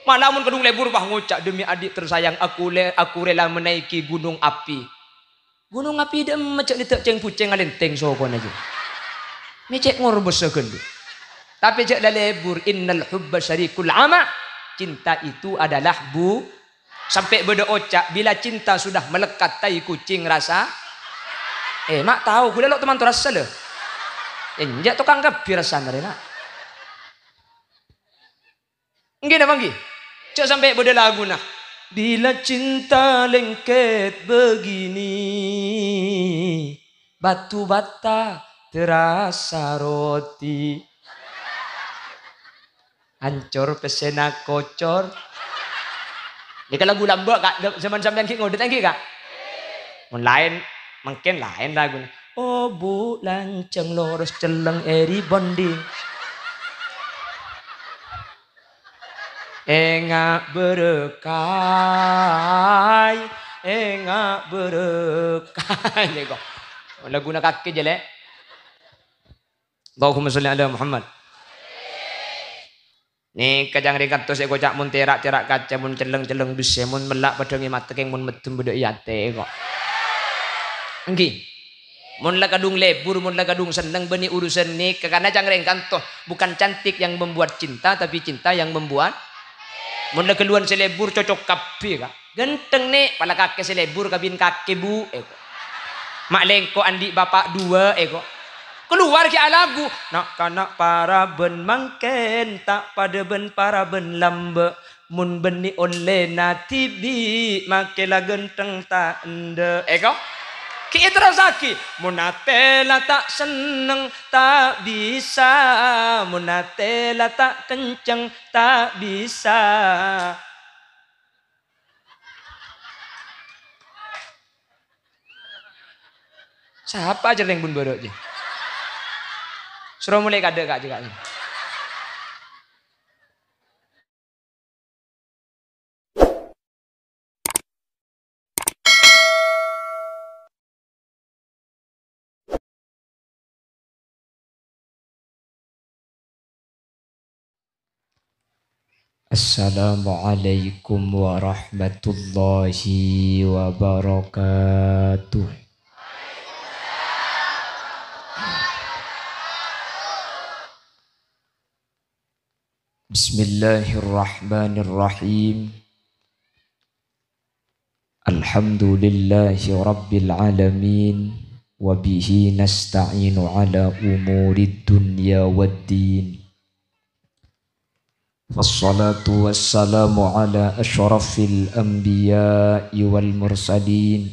Malah mun kedung lebur bah ngucap demi adik tersayang aku rela menaiki gunung api. Gunung api dem macam ditek ceng puceng alenteng sokon aja. Mecek ngorbos sekendu. Tapi cek dah lebur innal hubba syarikul ama. Cinta itu adalah sampai berdoa bila cinta sudah melekat tai kucing rasa. Mak tahu kuda lo teman tu rasa le. Enjak tukang kapi rasa nak. Nggih dah manggi. Cek sampai beda lagu nah. Bila cinta lengket begini, batu bata terasa roti. Hancur pesena kocor. Ini kan lagu lambak kak, zaman sampean ki ngodet lagi kak. Lain, mungkin lain lagu. Oh bulan ceng loros celeng eri bonding. Engak berekai, engak berekai. Lagu nak kaki jelek. Allahumma sholli ala Muhammad. Ni kajang rekat saya kocak mun terak kaca mun celeng duse mun melak padangi matekeng mun medem bedok yate kok. Nggih. Mun la kadung lebur mun la kadung seneng beni urusan ni karena jang kantoh bukan cantik yang membuat cinta tapi cinta yang membuat. Mun la keluan selebur cocok kapi kak. Genteng nih pala kakek selebur kabin kakek bu eko. Mak lengko andi bapak dua eko. Keluar ke lagu nak kanak para ben mangken tak pada ben para ben lambe mun beni oleh natibi makela genteng tak ende eko ki terasaki munatela tak seneng tak bisa munatela tak kenceng tak bisa. Siapa aja yang bun bodok je. Suruh mulai kada kak juga. Assalamualaikum warahmatullahi wabarakatuh. Bismillahirrahmanirrahim. Alhamdulillahi rabbil alamin. Wabihi nasta'inu ala umurid dunya waddin. Wassalatu wassalamu ala ashrafil anbiya'i wal mursalin.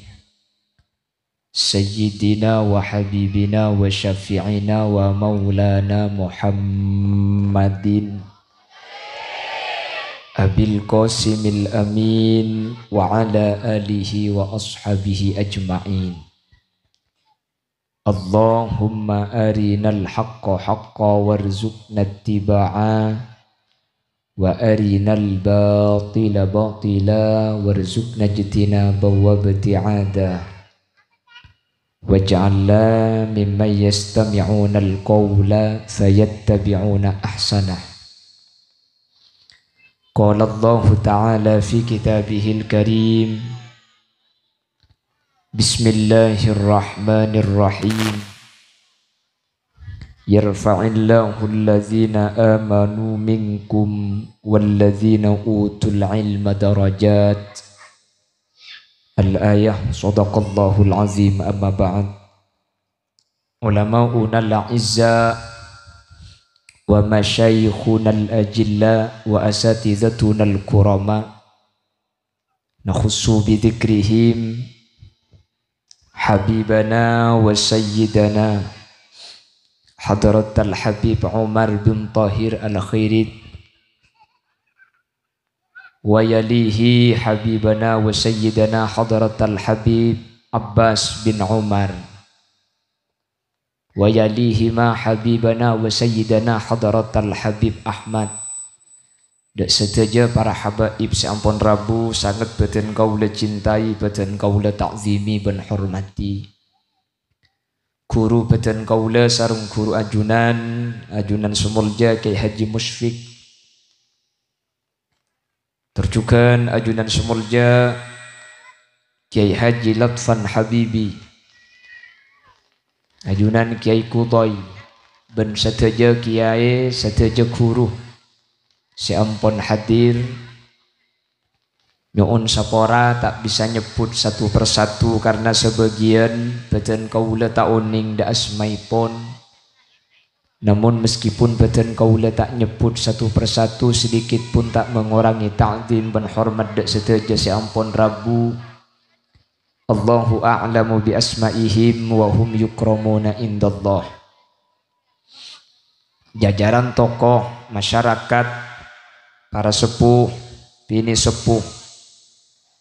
Sayyidina wa habibina wa syafi'ina wa maulana Muhammadin Abil Qasimil Amin wa ala alihi wa ashabihi ajma'in. Allahumma arinal haqqa haqqa warzuqna ittiba'a wa arinal batila batila warzuqna ijtinaba wa ibti'ada waj'alna mimman yastami'una al-qawla fayattabi'una ahsanah. Qala Allah Ta'ala fi kitabihil karim. Bismillahirrahmanirrahim. Yarfa'illahu allazina amanu minkum wallazina utul ilma darajat. Al-ayah sadaqallahul azim amma ba'd. Ulama'una al-izza wa masyayikhuna al-ajilla wa asatizatuna al-kurama nakhussu bi dzikrihim habibana wa sayyidana hadratal habib Umar bin Tahir al-Khairid wa yalihi habibana wa sayyidana hadratal habib Abbas bin Umar wa yalihima habibana wa sayyidana hadratal habib Ahmad. Dak setuju para habaib seampun Rabu sangat beten kaula cintai, beten kaula ta'zimi ben hormati. Guru beten kaula sarung guru ajunan Sumulja Kyai Haji Musyfik Terjukan ajunan semulja Kiai Haji Latfan Habibi, ajunan Kiai Kutoy, ben seteja kiai seteja guru seampun hadir. Nyuun sapora tak bisa nyebut satu persatu karena sebagian beten kaula tak uning da asmaipun. Namun meskipun beten kaula tak nyebut satu persatu, sedikit pun tak mengurangi ta'zim dan hormat dak seteja seampun Rabu. Allahu a'lamu bi asma'ihim wa hum yukramuna indallah. Jajaran tokoh masyarakat, para sepuh, bini sepuh,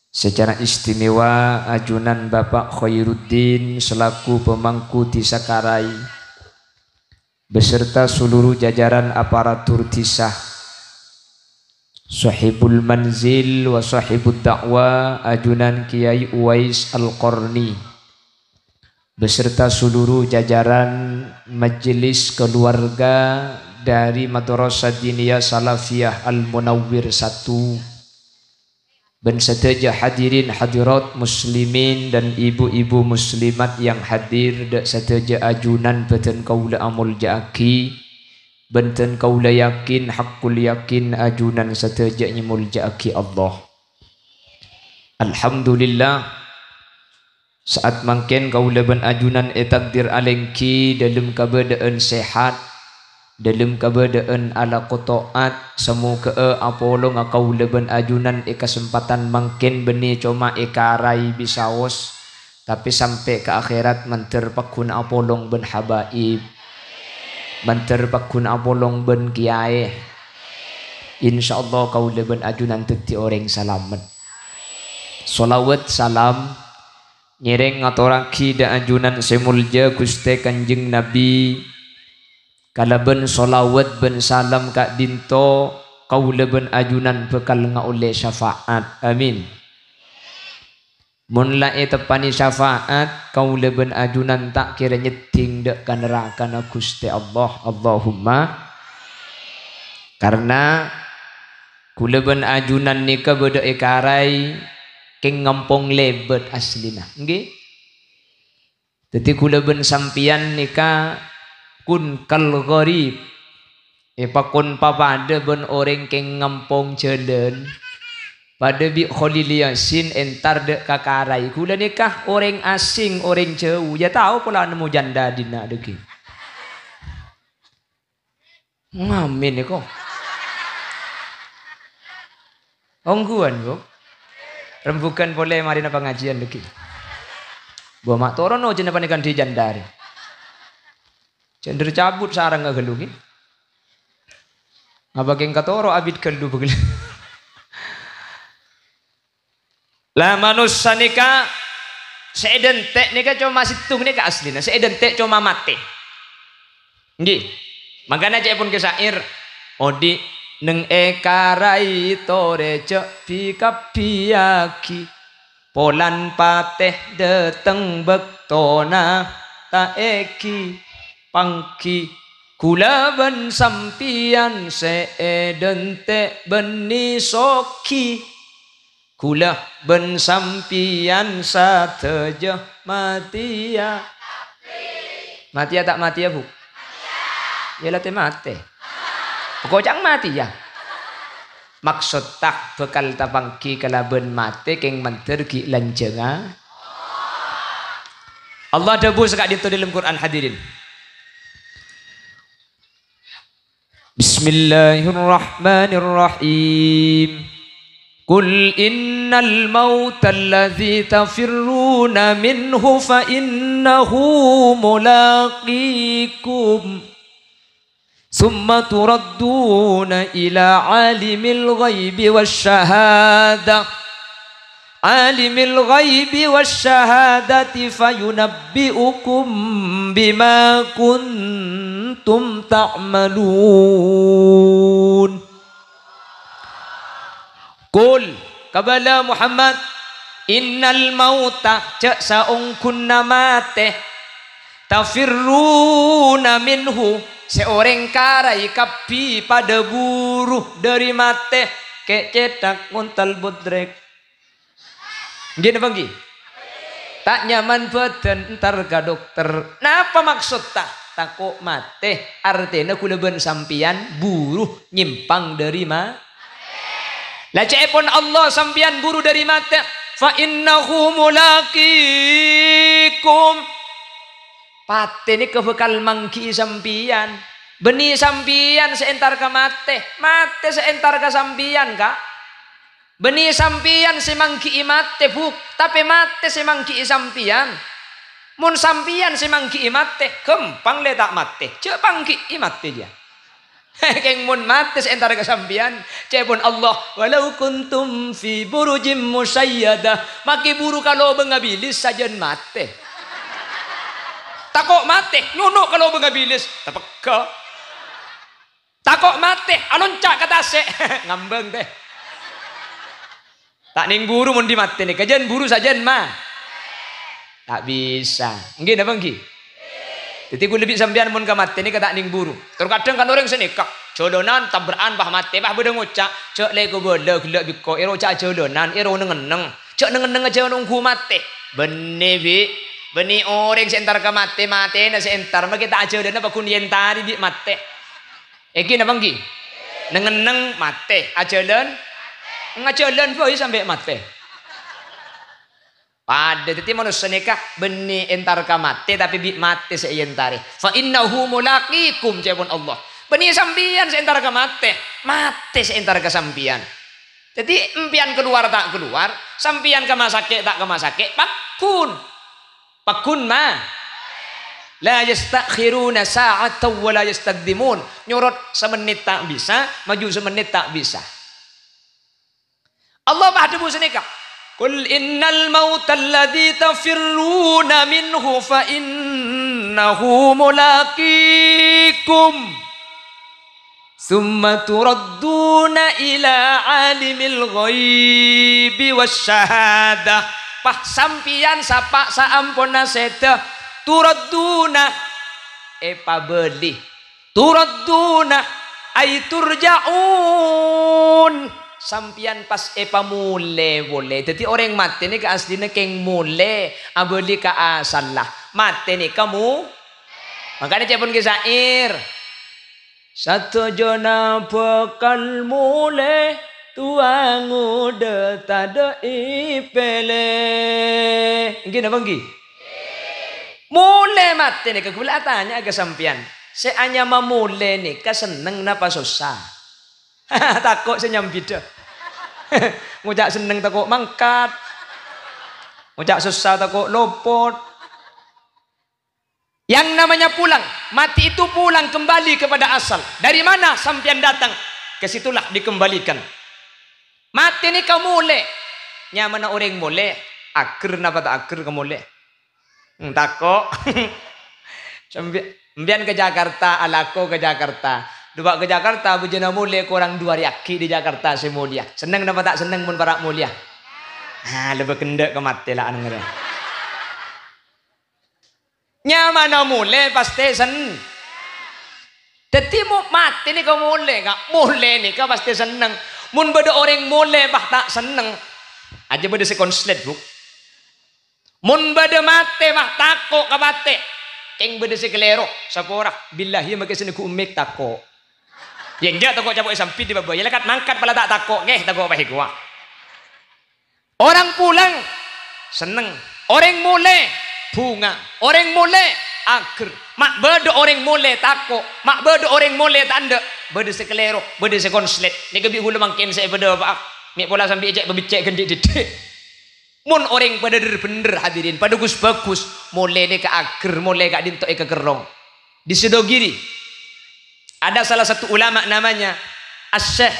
secara istimewa ajunan Bapak Khairuddin selaku pemangku Desa Karai beserta seluruh jajaran aparatur desa, sahibul manzil wa sahibud dakwah ajunan Kiai Uwais Al-Qarni beserta seluruh jajaran majelis keluarga dari Madrasah Diniyah Salafiyah Al-Munawwir 1, dan seteja hadirin hadirat muslimin dan ibu-ibu muslimat yang hadir, dak seteja ajunan beten kaula amul jaaki, benten kaula yakin hakul yakin ajunan seteja nyemul jaaki Allah. Alhamdulillah saat mangken kaula ben ajunan takdir alengki dalam keadaan sehat, dalam keadaan ala kotoat, semu ke apolo ngakau leben ajunan kesempatan mangkin beni cuma ekarai bisawos, tapi sampai ke akhirat menterpakun apolong ben habaib, menterpakun apolong ben kiai. Insyaallah kau leben ajunan teti orang salamet. Solawat salam nyereng ngatoraki da ajunan semulja Gusti Kanjeng Nabi. Kalaben solawat ben salam kak dinto kau leben ajunan bekal ngaule syafaat, amin. Mun lae tepani syafaat kau leben ajunan tak kira nyeting dek ka neraka na Gusti Allah, Allahumma. Karena kuleben ajunan nika beda ekarai keng ngampong lebet aslina, nggih. Dadi kuleben sampian nika kun kal gharib pakun papada ben orang keng ngampong jalan pada bi Khalil Yasin entar dek kakarai kula nikah orang asing orang jauh ya tahu pula nemu janda dina deki ngamin kok ongguan kok rembukan boleh marina pengajian deki bawa mak torono jenah panikan di jandari cender cabut sarang nggak gelungin, ngabageng katoro abid kelu begil. Lah manusia nika seedentek nika cuma situng nika aslina, seedentek cuma mati. Nggih, makanya cek pun kesair, odi neng ekarai tore cek pika piaki, polan pateh deteng bektona ta eki. Pangki kula ben sampian seedente beni soki kula ben sampian sateja matia matia tak matia bu ya latih mati pokoknya mati ya maksud tak bekal tapangki kalaben mati keng mentergi lanjenga Allah debu sekak di dalam Quran hadirin. Bismillahirrahmanirrahim. Qul innal mauta alladzi tafirruna minhu fa innahu mulaqikum summa turadduna ila alimil ghaibi wasyahada alimil ghaibi wasyahadati fayunabbi'ukum bima kuntum ta'malun. Qul kabala Muhammad innal mauta cak saung kunna mate tafirruna minhu seorang karai kapi pada buruh dari mate Kek cetak nguntal budrek. Gini bang Gi. Tak nyaman badan ntar ke dokter. Napa maksud tak? Takut mati. Artinya kuleben sampian buruh nyimpang dari ma. Lah cepon Allah sampian buruh dari mati. Fa innahu mulaqikum. Pate ni kebekal mangki sampian. Beni sampian seentar ke mate. Mate seentar ke sampian kak. Beni sampian si mangki mate buk. Tapi mate si mangki sampian. Mun sampian si mangki mate. Kempang le tak mate. Cek pangki mate dia. Keng mun mate seentar ke sampian. Cepun Allah. Walau kuntum fi burujim musayyadah. Maki buru kalau bengabilis sajen mate. Takok mate. Nyunuk kalau bengabilis. Tapeka. Takok mate, aloncak kata se, ngambeng teh. Tak ning buru mun di mate nih, kajian buru sajen mah. Tak bisa. Nggih napa nggih? Jadi ku lebih sampean mun ka mate nih kata ning buru. Terkadang kan orang senikah, jodonan tabrakan bah mate bah beda ngucak, cek le ku bola gelak biko ero cak jodonan, ero nengeneng. Cek nengeneng aja nunggu mate. Bene bi, beni orang sentar ka mate na sentar mah kita aja dana pa kun yentari di mate. Eki napa nggih? Nengeneng mate, ajalan ngajalan boy sampai mate. Pada teti manusia nikah beni entar ka mate tapi bi mate seentari. Fa innahu mulaqikum cepun Allah. Beni sampian seentar ka mate, mate seentar ka sampian. Jadi empian keluar tak keluar, sampian ke masake tak ke masake, pakun. Pakun mah. La yastakhiruna sa'atan wa la yastaqdimun. Nyorot semenit tak bisa, maju semenit tak bisa. Allah bahdebu senika. Qul innal mauta alladzi tafirruna minhu fa innahu mulaqikum. Summa turadduna ila alimil ghaibi wasyahadah. Pah sampian sapa saampuna seda. Turadduna pabeli turadduna ay turja'un sampian pas pamule boleh. Jadi orang mati ni ke aslinya keng mule abeli ke asal lah mati ni kamu makanya cepun ke syair satu jona bekal mule tuang udah tada ipele gini apa nggih. Mulai mati nih kegulatannya agak sampian. Seanya memulai nih keseneng napa susah. Takut senyambi dah. Ngujak seneng takut mangkat. Ngujak susah takut lopot. Yang namanya pulang, mati itu pulang kembali kepada asal. Dari mana sampian datang? Kesitulah dikembalikan. Mati nih kau mulai. Nyamana orang mulai. Akhir napa tak akhir kamu mulai. Takok Mbian ke Jakarta alako ke Jakarta dua ke Jakarta bujana mulia kurang 2 yaki di Jakarta semulia seneng napa tak seneng pun para mulia lebih kendek ke mati lah anu nyamana mulia pasti seneng jadi mau mati nih kau mulia nih kau pasti seneng mun beda orang mulia bah tak seneng aja beda sekonslet bu mun bade mate mah tako ka mate keng bade si kelero sapora billahi make sene ku umek tako yen ja tako cabok sampit di bawah ya lekat mangkat pala tak tako ngeh tako pahi gua orang pulang seneng orang mule bunga orang mule ager mak bade orang mule tako mak bade orang mule tanda bade si kelero bade si konslet ni gebi hulu mangken saya bade apa mi pola sampai ejek bebicek gendik-gendik. Mun orang pada bener hadirin, pada gus bagus, mulai ni ke akhir, mulai ke dintok ke kerong. Di Sidogiri ada salah satu ulama namanya As-Syekh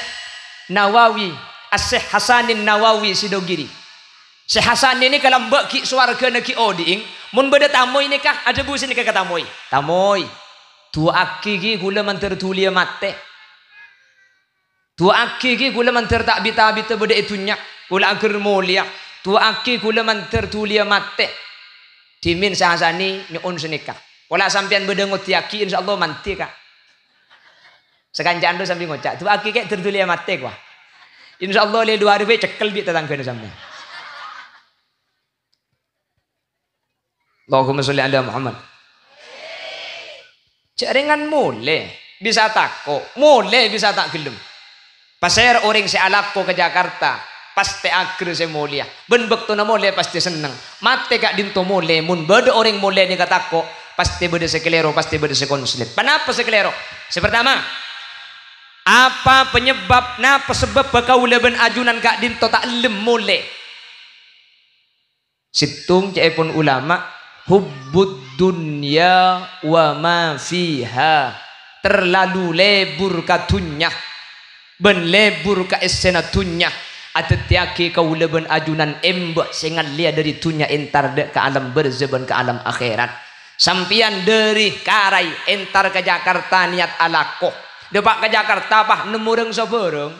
Nawawi, As-Syekh Hasanin Nawawi Sidogiri. Syekh Hasan ini kalau mbak ki suarga neki oding, mun beda tamoy ni kah ada bus ni kah tamoy. Tamoy, tua aki ki gula manter tulia mate. Tua aki ki gula manter tak bita beda itunya, gula akhir mulia. Tua aki kula manter tulia mate dimin sahasani nyuun senika wala sampean bedengut yaki insyaallah manti kak sekanjaan tu sambil ngocak tua aki kayak tertulia mate kwa Insyaallah le 2 hari cekel bi tetangga sampean. Allahumma sholli ala Muhammad. Jaringan mulai bisa tako, mulai bisa tak gelem. Pasir orang si alako ke Jakarta, pasti akhir si mulia. Ben bekto na mulai pasti seneng. Mate kak dinto mulai, mun beda orang mulai ni katako, pasti beda sekelero, pasti beda sekonslet. Kenapa sekelero? Sepertama, apa penyebab, napa sebab bakaula ben ajunan kak dinto tak lem mulai? Situng pun ulama, hubbud dunya wa ma fiha, terlalu lebur katunya. Ben lebur ka esena tunya atetiaki kau leben ajunan embak sengal lia dari tunya entar dek ke alam berzeban ke alam akhirat. Sampian dari karai entar ke Jakarta niat alako depak ke Jakarta pah nemu reng sabareng,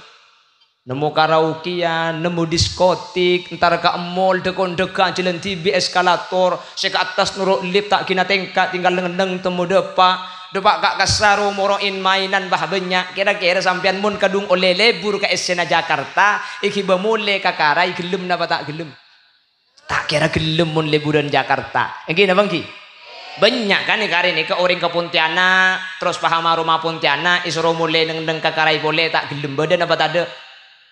nemu karaokean, nemu diskotik, entar ke mall dekon deka jalan tibi eskalator seka atas nuruk lip tak kina tengkat tinggal ngendeng temu depak kak kasaru moroin mainan bah banyak. Kira-kira sampean mun kadung oleh lebur ke esena Jakarta iki bemule kakarai gelem napa tak gelem? Tak kira gelem mun liburan Jakarta. Engki napa engki? Banyak kan kare ini ke orang ke Pontianak terus paham rumah Pontianak isoro mulai neng kakarai boleh tak gelem badan apa tak ada.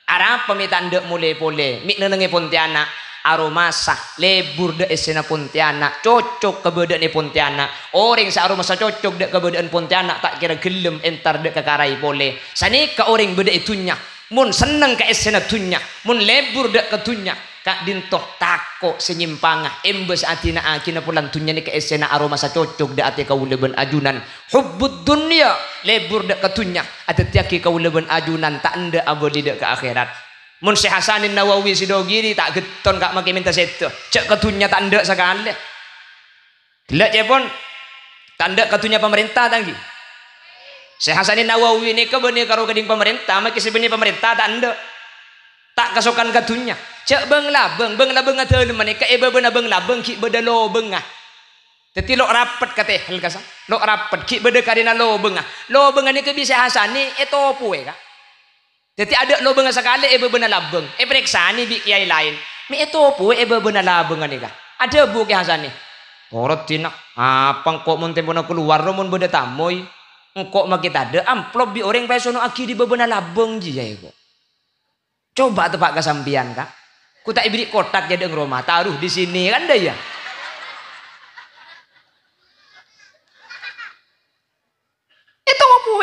Arab pemita ndek mulai boleh mik nenenge Pontianak aroma sah lebur de esena Pontianak cocok kebedan ni Pontianak orang sa aroma sah cocok de kebedan Pontianak tak kira gelem entar de kakarai boleh sani ka orang beda itunya mun seneng ka esena tunya mun lebur de ketunya kak dintoh tako senyimpangah embes atina akina pulang tunya ni ka esena aroma sah cocok de ati kau leben ajunan hubbud dunya lebur de ketunya atetiaki kau leben ajunan tak ende abadi de ke akhirat. Mun Syekh Hasanin Nawawi sidogiri tak geton kak makin minta setu cek ketunya tanda sekali gelak cepon tanda ketunya pemerintah tanggi Syekh Hasanin Nawawi ini kebeni karo geding pemerintah makin sebenarnya pemerintah tanda tak kesokan ketunya cek beng labeng atau mana ke ebe bena beng labeng ki beda lo bengah jadi lo rapat kate hal kasa lo rapat ki beda karina lo bengah ni ke bisa Hasani itu puwe kak. Jadi ada lo benga sekali ebe benar labeng, periksa ni bi kiai lain. Mi itu pu ebe benar labeng ni kah? Ada bu kiai Hasan ni. Orang tina, apa kok mun tempo nak keluar mun beda tamoy, kok mak kita ada amplop bi orang pesono aki di benar labeng ji ya kok. Coba tepak kesampian kak. Ku tak beri kotak jadi rumah taruh di sini kan dah ya.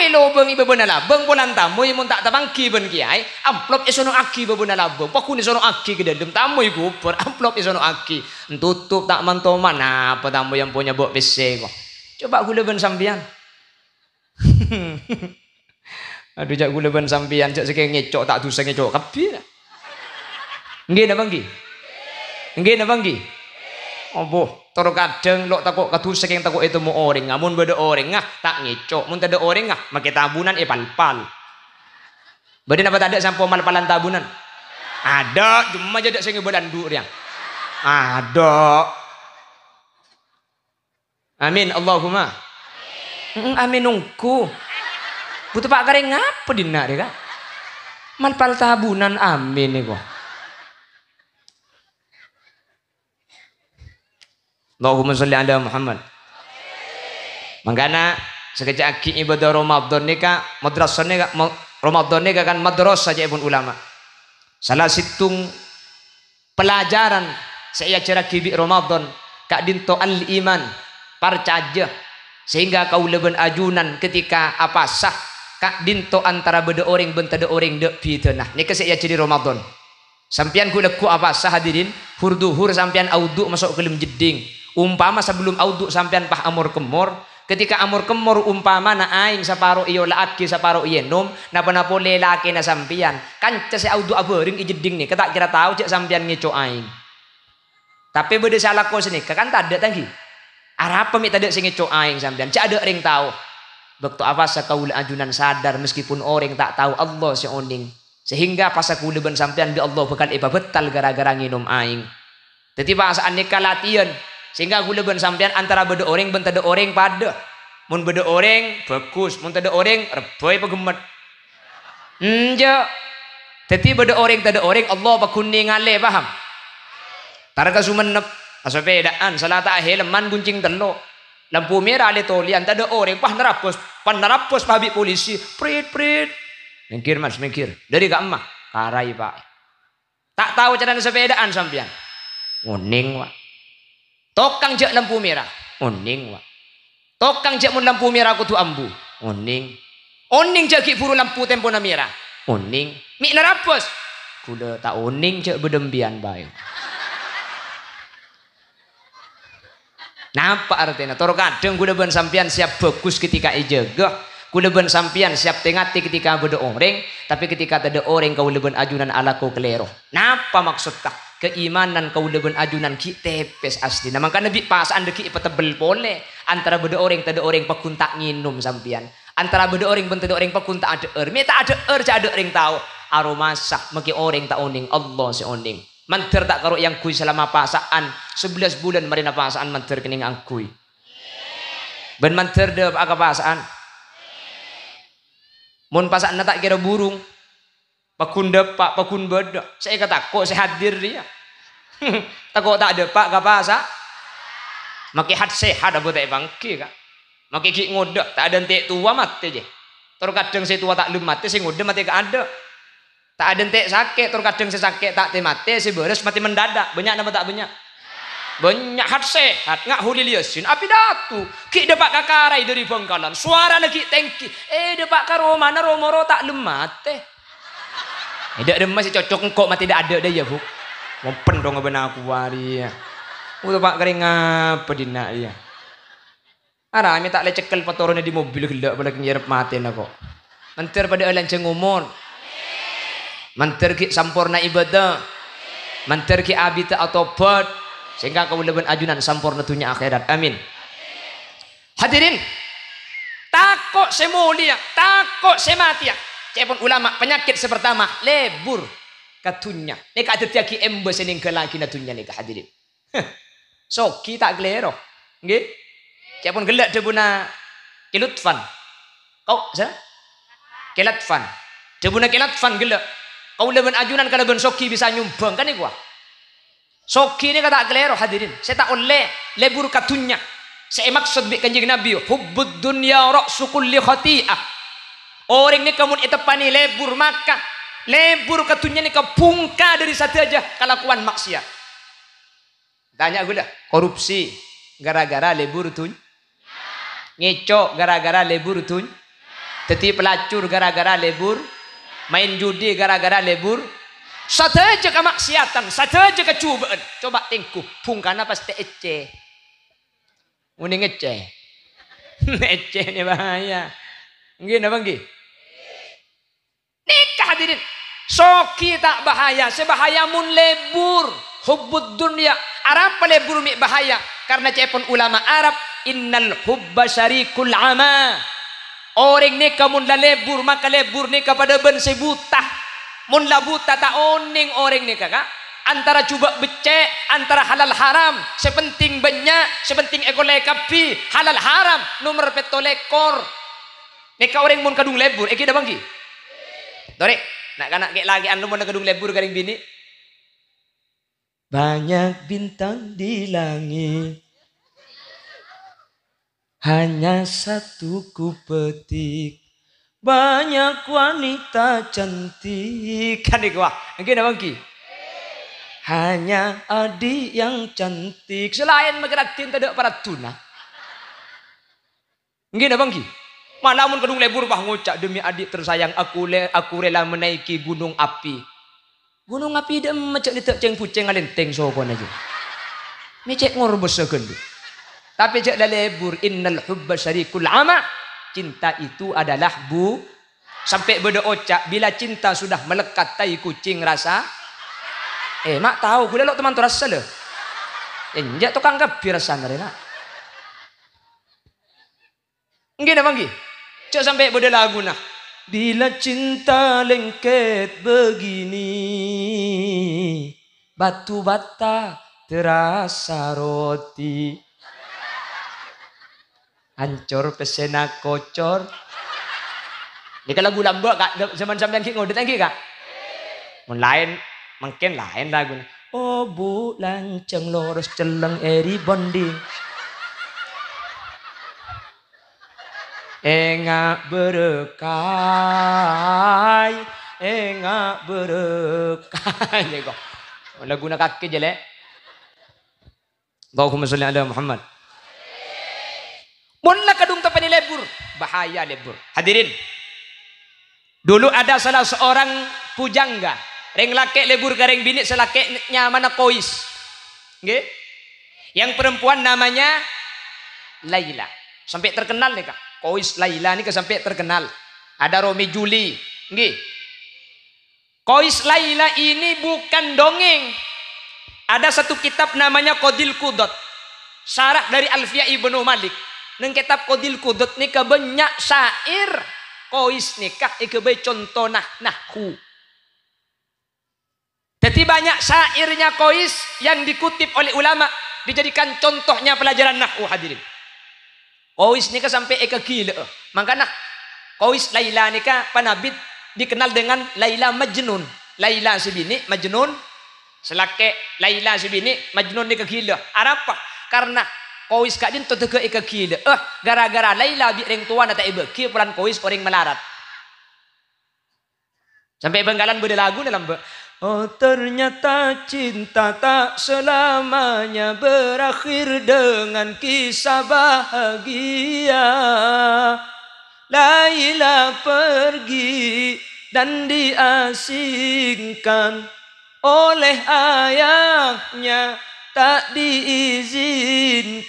Lobeng ibu benar labeng bulan tamu yang tak tabangki ben kiai amplop isono aki ibu benar labeng pakun isono aki ke dalam tamu ibu per amplop isono aki tutup tak mantau mana apa tamu yang punya buat PC kok coba gula ben sampian aduh jak gula ben sampian jak sekeng ngecok tak dosa ngecok kabeh nggih napa nggih nggih napa nggih opo toro kadang lo takut katusek yang takut itu mau orang ngamun beda orang ngah tak ngecok mun ada orang ngah make tabunan pal-pal beda apa tak ada sampo mal-palan tabunan ada cuma aja dak sing belandu riang ada amin Allahumma amin nungku butuh pak kareng ngapa dina deh kak mal-pal tabunan amin nih kok. Allahumma sholli ala Muhammad. Mangkana sekejap aki ibadah Ramadan ni kak madrasah ni kak Ramadan ni kan madrasah saja pun ulama. Salah situng pelajaran saya cara kibi Ramadan kak dinto al iman parcaja sehingga kau leben ajunan ketika apa sah kak dinto antara beda orang bentada orang dek fitnah. Ni saya jadi Ramadan. Sampian ku leku apa sah hadirin hurduhur sampian audu masuk ke lem jeding. Umpama sebelum auduk sampean pah amor kemor ketika amor kemor umpama na aing saparo iyo laaki saparo iyo nom napa-napa lelaki na sampean kanca si auduk abering ijeding ni ketak kira tahu cek sampean ngeco aing tapi beda salah ko sini kan tak ada tanggi arapa mi tak ada sing ngeco aing sampean cek ada ring tahu bekto apa sakaul ajunan sadar meskipun orang tak tahu Allah si oning sehingga pas aku leben sampean bi Allah bakal betal gara-gara nginum aing jadi bahasaan nikah latihan sehingga aku leben sampean antara beda orang bentada orang pada mun beda orang bagus mun tada orang reboy pegemet enjo Teti beda orang tak ada orang Allah bakuni ngale paham. Targa sumenep sepedaan salah tak helman guncing telo. Lampu merah le tolian tak ada orang pan nerapos pabi polisi prit. Mengkir mas mengkir dari gak emak karai pak. Tak tahu cara sepedaan sampean. Uning wak. Tokang jak lampu merah. Uning wak. Tokang jak mun lampu merah kutu ambu. Uning. Uning jak ki puru lampu tempo na merah. Uning, mik nerapos. Kuda tak uning cek bedembian bae. Napa artinya? Toro kadang kuda ben sampian siap bagus ketika ijegah. Kuda ben sampian siap tengati ketika beda orang, tapi ketika ada orang kau leben ajunan ala kau kelero. Napa maksud tak? Keimanan kau leben ajunan ki tepes asli. Nah makanya nabi pasaan deki petebel pole antara beda orang tak ada orang pakun tak nginum sampian. Antara beda orang bentuk orang pakun tak ada tak ada cak ada orang tahu aroma sak maki orang tak oning Allah si oning manter tak karo yang kui selama pasaan 11 bulan marina pasaan manter kening angkui ben manter de aga pasaan mun pasaan tak kira burung pakun depak pakun beda saya kata kok saya hadir dia tak kok tak ada pak gak pasa maki hat sehat apa tak bangki kak. Maka ki ngodak tak ada entek tua mati je. Terus kadang si tua tak lem mati si ngodak mati gak ada. Tak ada entek sakit terus kadang si sakit tak te mati si beres mati mendadak. Banyak nama tak banyak. Banyak hat sehat ngak huliliasin api datu. Ki depak kakarai dari Bangkalan. Suara lagi tengki. Depak karo mana romoro tak lem mati. Dak demas si cocok engkau mati dak ada dia ya bu. Mau pendong benar aku waria. Udah pak kering apa dina ya. Ara kami tak lecekel patorone di mobil gelak pada nyerep mati na kok. Manter pada alanceng umur. Manter ki sampurna ibadah. Manter ki abita atau bad sehingga kau leben ajunan sampurna dunia akhirat. Amin. Hadirin. Takut semulia, takut semati ya. Cepon ulama penyakit sepertama lebur katunya. Nek ada tiaki embes ning kelaki natunya nek hadirin. Soki tak glero. Nggih. Cepon gelak debuna kilutfan. Kau sa? Kilatfan. Debuna kilatfan gelak. Kau leben ajunan kalau ben soki bisa nyumbang kan iku. Soki ni kata glero hadirin. Saya tak oleh lebur katunya. Saya maksud bi kanjeng Nabi hubbud dunya ra'su kulli khati'ah. Orang ni kamu itepani lebur maka lebur katunya ni kepungka dari satu aja kelakuan maksiat. Tanya gue dah korupsi gara-gara lebur tuh. Ngecok gara-gara lebur tuh. Teti pelacur gara-gara lebur. Main judi gara-gara lebur. Satu aja kemaksiatan, satu aja kecubaan. Coba tengkuh, pungkana pasti ece. Uning ece. Ece ini bahaya. Nggih napa nggih? Nikah hadirin. Soki tak bahaya, sebahaya mun lebur. Hubbud dunya. Arab lebur mi bahaya karena cepon ulama Arab innal hubba syarikul ama. Orang ni kamun la lebur maka lebur ni kepada ben sebuta. Mun la buta tak oning orang ni kakak. Antara cuba becek, antara halal haram. Sepenting banyak, sepenting ekole kapi. Halal haram, nomor petolekor. Neka orang mun kadung lebur, eki dah bangki. Dore, nak kanak kek lagi anu mun kadung lebur garing bini. Banyak bintang di langit. Hanya satu ku petik. Banyak wanita cantik. Kan iku wah. Nggih napa nggih? Hanya adik yang cantik. Selain megeratin tidak para tuna. Nggih napa nggih? Malamun kadung lebur bah ngucap demi adik tersayang aku rela menaiki gunung api. Gunung api dia macam ni tak ceng puceng alenteng sokon aja. Mecek ngorbos segendu. Tapi cek dah lebur innal hubba syarikul ama. Cinta itu adalah sampai beda ocak bila cinta sudah melekat tai kucing rasa. Mak tahu gula lo teman tu rasa le. Enjak tukang kapi rasa ngarena. Nggih napa nggih? Cek sampai beda lagu nah. Bila cinta lengket begini, batu bata terasa roti. Hancur pesena kocor. Ini kan lagu lambak kak, zaman sampean ki ngodet lagi kak. Mun lain mungkin lain lagunya. Oh bulan ceng lurus celeng eri bonding. Enga berkah, enga berkah. Ini kok lagu nak kaki jelek. Allahumma sholli ala Muhammad. Munlah kadung tapani lebur, bahaya lebur. Hadirin, dulu ada salah seorang pujangga, reng laki lebur gareng bini selakeknya mana kois, nggih? Yang perempuan namanya Laila, sampai terkenal nih kak. Kois Laila ini sampai terkenal. Ada Romi Juli, nggih. Kois Laila ini bukan dongeng. Ada satu kitab namanya Qadil Qudot, syarah dari Alfiyah Ibnu Malik. Neng kitab Qadil Qudot ni banyak syair kois nikah ikebe contoh nahwu. Jadi banyak syairnya kois yang dikutip oleh ulama dijadikan contohnya pelajaran nahwu hadirin. Kois nikah sampai eka gila. Makanya kois Laila nikah panabit dikenal dengan Laila Majnun. Laila si bini Majnun, selake Laila si bini Majnun nikah gila. Apa? Karena kois kak din totega eka gila. Gara-gara Laila bi reng tuan tak ibe ki pulan kois orang melarat. Sampai Benggalan beda lagu dalam oh ternyata cinta tak selamanya berakhir dengan kisah bahagia. Laila pergi dan diasingkan oleh ayahnya, tak diizinkan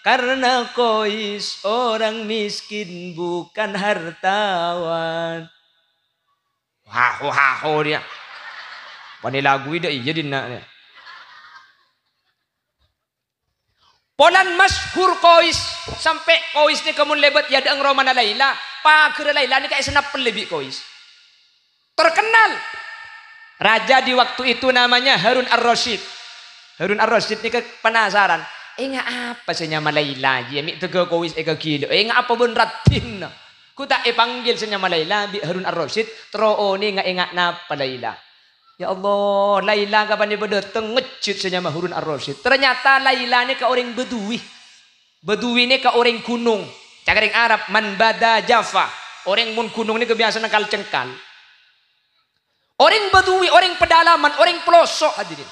karena kois orang miskin bukan hartawan. Wah dia. Pani lagu ida iya dinna. Polan masyhur kois sampai kois ni kamun lebat ya deeng romana Laila, pakeur Laila ni kayak senap lebih kois. Terkenal. Raja di waktu itu namanya Harun Ar-Rasyid. Harun Ar-Rasyid ni penasaran. Inga apa senyama Laila je mi tega kois eka gila. Inga apa bun ratin. Ku tak panggil senyama Laila bi Harun Ar-Rasyid tro ni inga napa Laila. Ya Allah, Laila kapan dia berdatang ngejut senyama Harun Ar-Rasyid. Ternyata Laila ni ke orang Bedui. Bedui ni ke orang gunung. Cakaring Arab man bada Java. Orang mun gunung ni kebiasaan nakal cengkal. Orang Bedui, orang pedalaman, orang pelosok hadirin.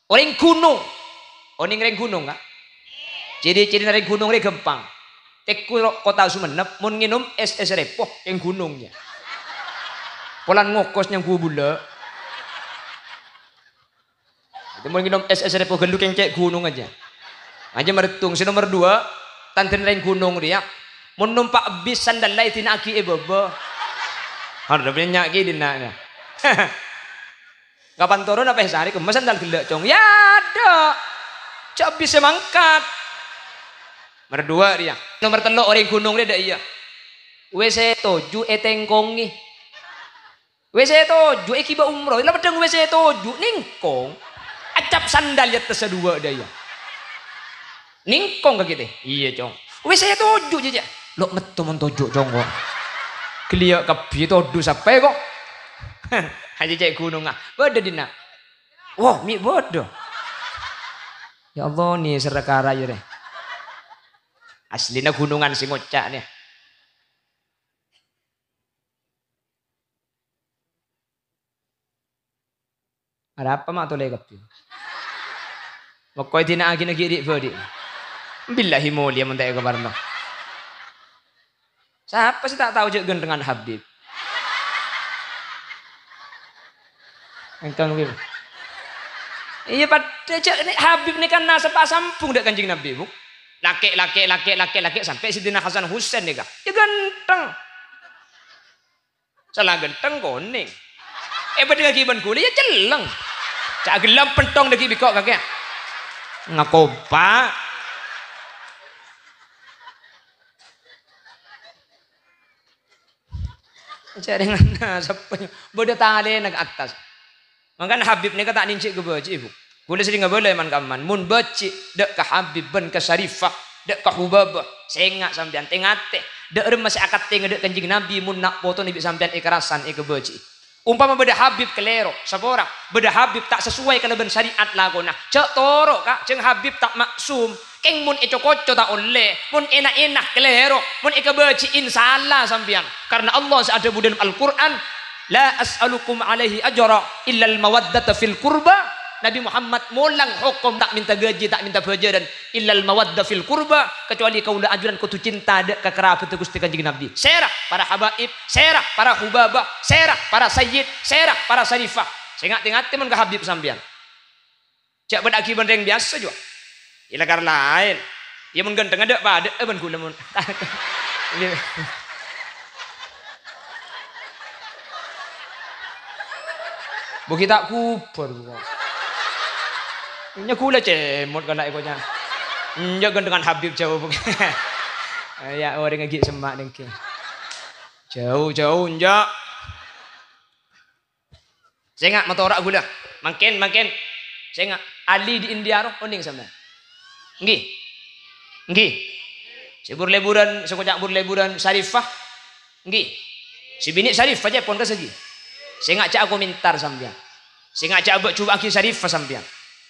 Orang gunung. Orang reng gunung ah. Ciri-ciri reng gunung ni gempang. Teku kota Sumenep mun nginum es repoh yang gunungnya. Polan ngokos yang gula. Mau minum es repo geluk yang cek gunung aja meretung. Si nomor 2 tanten lain gunung dia mau numpak bis sandal lain tina aki baba ada banyak gini dina kapan turun apa sehari kemas sandal gelak cong ya ada cak bisa mangkat nomor 2 dia. Nomor 3 orang gunung dia ada iya WC 7 etengkongi WC 7 ekiba umroh lah pedang WC 7 ningkong acap sandal ya tersedua daya ningkong ke kita iya cong wes saya toju aja lo metu mentojo cong kok keliak kapi todu sampai kok aja cek gunung ah bodoh dina wah mi bodoh ya Allah nih serekara ya deh aslinya gunungan si ngocak nih. Ada apa mak toleh kapi? Makoi tina agi nagi dik bodi. Billahi mulia mentai kabarno. Siapa sih tak tahu je gendengan Habib. Engkang Habib. Iya pada cek ini Habib ni kan nasa pak sampung dek kanjeng Nabi bu. Laki sampai Sidina Hasan Husain nih kak. Ya ganteng. Salah ganteng koning. Pada kiban kuli ya celeng. Cak gelam pentong deki bikok kakek. Ngakoba. Jaringan sapanya. Bodoh tali nag atas. Makan Habib ni kata nincik ke baci ibu. Kuli sering boleh man kaman. Mun baci dek ke Habib ben ke Syarifah dek ke Hubabah. Sengak sampean tengate. Dek rem masih akad tengah dek kanjeng Nabi mun nak foto ni sampean ikerasan ke baci. Umpama beda Habib kelero sapora, beda Habib tak sesuai kalaban syariat lagona. Cek toro kak, ceng Habib tak maksum. Keng mun koco tak oleh, mun enak-enak kelero, mun beciin salah sampian. Karena Allah ada dalam Al-Qur'an, la as'alukum alaihi ajra illa al-mawaddata fil qurba. Nabi Muhammad molang hukum tak minta gaji, tak minta bajaran illal mawaddah fil qurba, kecuali kaulah ajuran kutu cinta ada ke kerabat Gusti Kanjeng Nabi. Serak para habaib, serak para hubabah, serak para sayyid, serak para sarifah. Saya ngat mun ka Habib sampean. Cak bedaki bendeng biasa juga. Ila kar lain. Ya mun ganteng ada pada ben kula mun. Buki tak kuper bukan. Nya kula cemot kana ikonya. Nya dengan Habib jauh bukan. Ya orang ngagi semak dengki. Jauh nya. Saya ngak motorak gula. Makin. Saya ngak Ali di India roh oning sampean. Nggih. Sebur leburan sekojak bur leburan Syarifah. Nggih. Si bini Syarifah aja pon kesegi. Saya ngak cak aku mintar sampean. Saya ngak cak abak coba aki Syarifah sampean.